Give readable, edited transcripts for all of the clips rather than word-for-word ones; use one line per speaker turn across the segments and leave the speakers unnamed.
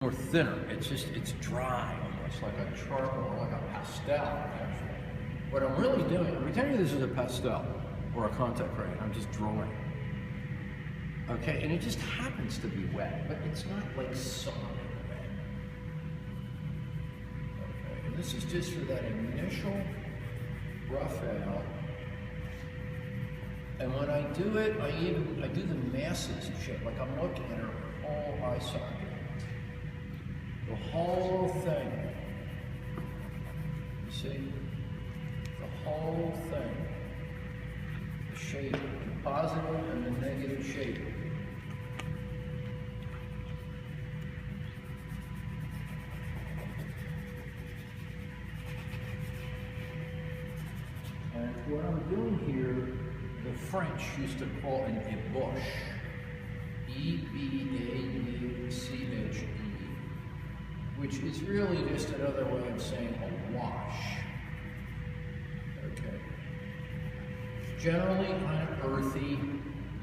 Or thinner. It's dry, almost like a charcoal, like a pastel, actually. What I'm really doing, I'm pretending this is a pastel or a contact crayon. I'm just drawing. Okay, and it just happens to be wet, but it's not like solid wet. Okay, and this is just for that initial rough out. And when I do it, I do the masses and shit, like I'm looking at her whole eye socket. The whole thing. You see? The whole thing. The shape, the positive and the negative shape. And what I'm doing here, the French used to call an ébauche. E-B-A-U-C-H-E. Which is really just another way of saying a wash. Okay. Generally kind of earthy,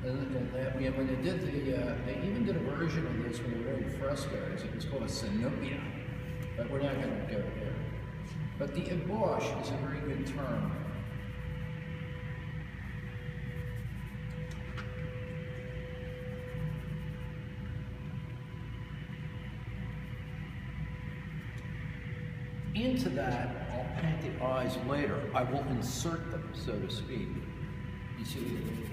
and that when they did they even did a version of this when they were doing frescoes. It was called a cenobia, but we're not going to go there. But the ébauche is a very good term. Into that, I'll paint the eyes later. I will insert them, so to speak. You see what I mean?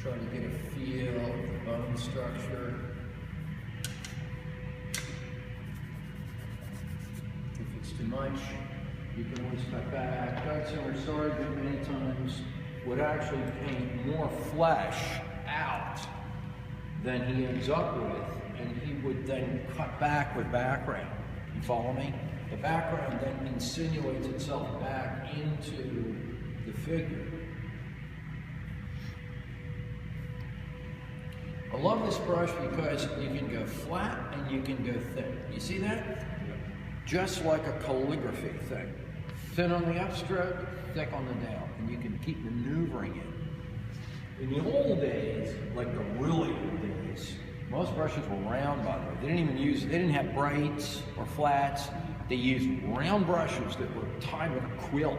Try to get a feel of the bone structure. If it's too much, you can always cut back. Gunslinger Sergeant many times would actually paint more flesh out than he ends up with, and he would then cut back with background. You follow me? The background then insinuates itself back into the figure. I love this brush because you can go flat and you can go thin. You see that? Just like a calligraphy thing. Thin on the upstroke, thick on the down, and you can keep maneuvering it. In the old days, like the really old days, most brushes were round, by the way. They didn't have brights or flats. They used round brushes that were tied with a quill,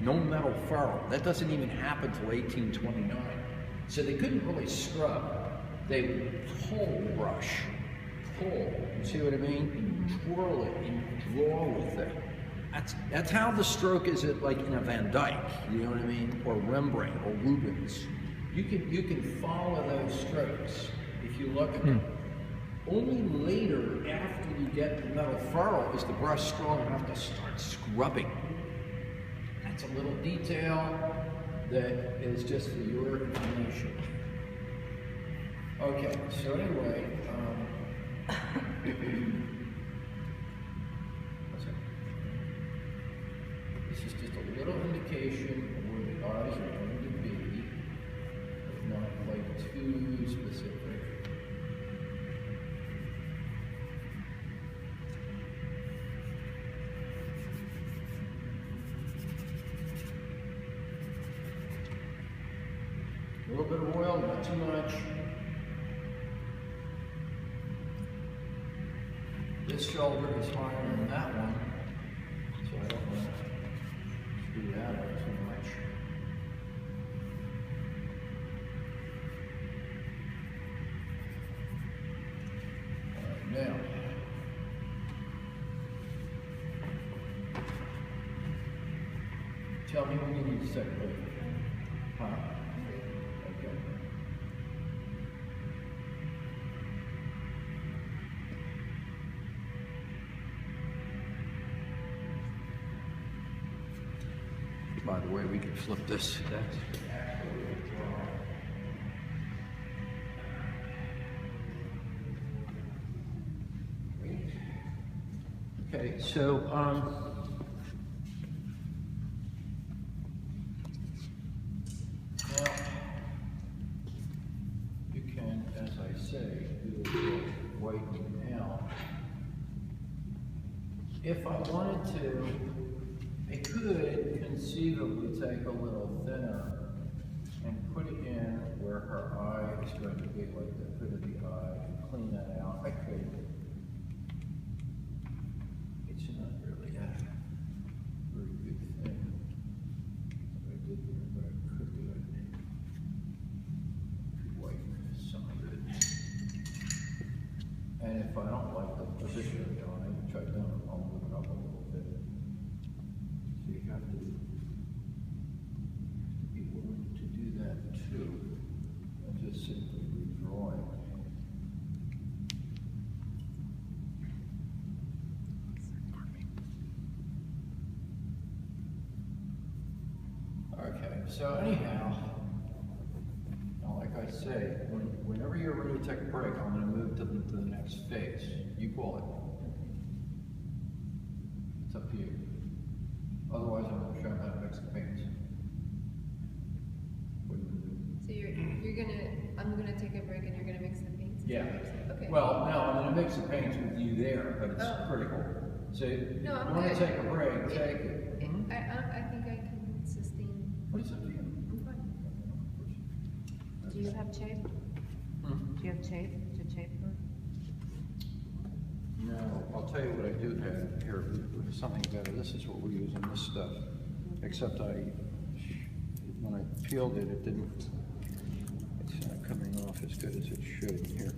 no metal ferrule. That doesn't even happen till 1829. So they couldn't really scrub. They would pull the brush, pull, you see what I mean? And twirl it and draw with it. That's how the stroke is like in a Van Dyke, you know what I mean? Or Rembrandt or Rubens. You can follow those strokes if you look at them. Only later, after you get the metal ferrule, is the brush strong enough to start scrubbing. That's a little detail that is just for your information. Okay, so anyway, this is just a little indication of where the eyes are going to be, but not like too specific. A little bit of oil, not too much. This shoulder is higher than that one, so I don't want to screw that up too much. All right, now, tell me when you need to separate. Huh? Okay. By the way, we can flip this. Okay, so now you can, as I say, do a little whitening out. If I wanted to, I could conceivably take a little thinner and put it in where her eye is going to be, like the hood of the eye, and clean that out. I could. It's not really a very good thing. What I did there, but I could do it. White some of it. And if I don't like the position of the eye, which I don't, I'll move it up a little bit. So you have to be willing to do that too, and just simply redraw it. Okay, so anyhow, like I say, whenever you're ready to take a break, I'm going to move to the next phase. You call it. It's up to you. Otherwise, I'm going to show you how to mix the paints. What are you going to do?
So I'm gonna take a break and you're gonna mix the paints?
Yeah.
Okay.
Well, no, I'm going to mix the paints with you there, but it's critical. So if
No, I'm
you want
good.
to take a break, take it.
I think I can sustain.
What is up to you?
I'm fine.
Do you have tape? Do you have tape to tape her?
No, I'll tell you what I do have here. Something better. This is what we're using, this stuff. Except when I peeled it, it didn't. It's not coming off as good as it should. Here,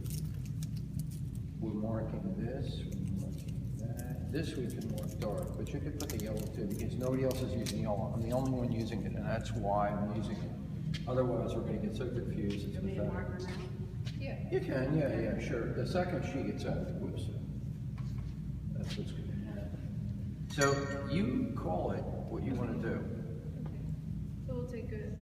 we're marking this. We're marking that. This we can mark dark, but you could put the yellow too, because nobody else is using yellow. I'm the only one using it, and that's why I'm using it. Otherwise, we're going to get so confused. It's pathetic.
Marker now?
Yeah.
You can, yeah, sure. The second she gets out, whoops. That's what's going to happen. So you call it what you want to do.
Okay. So we'll take a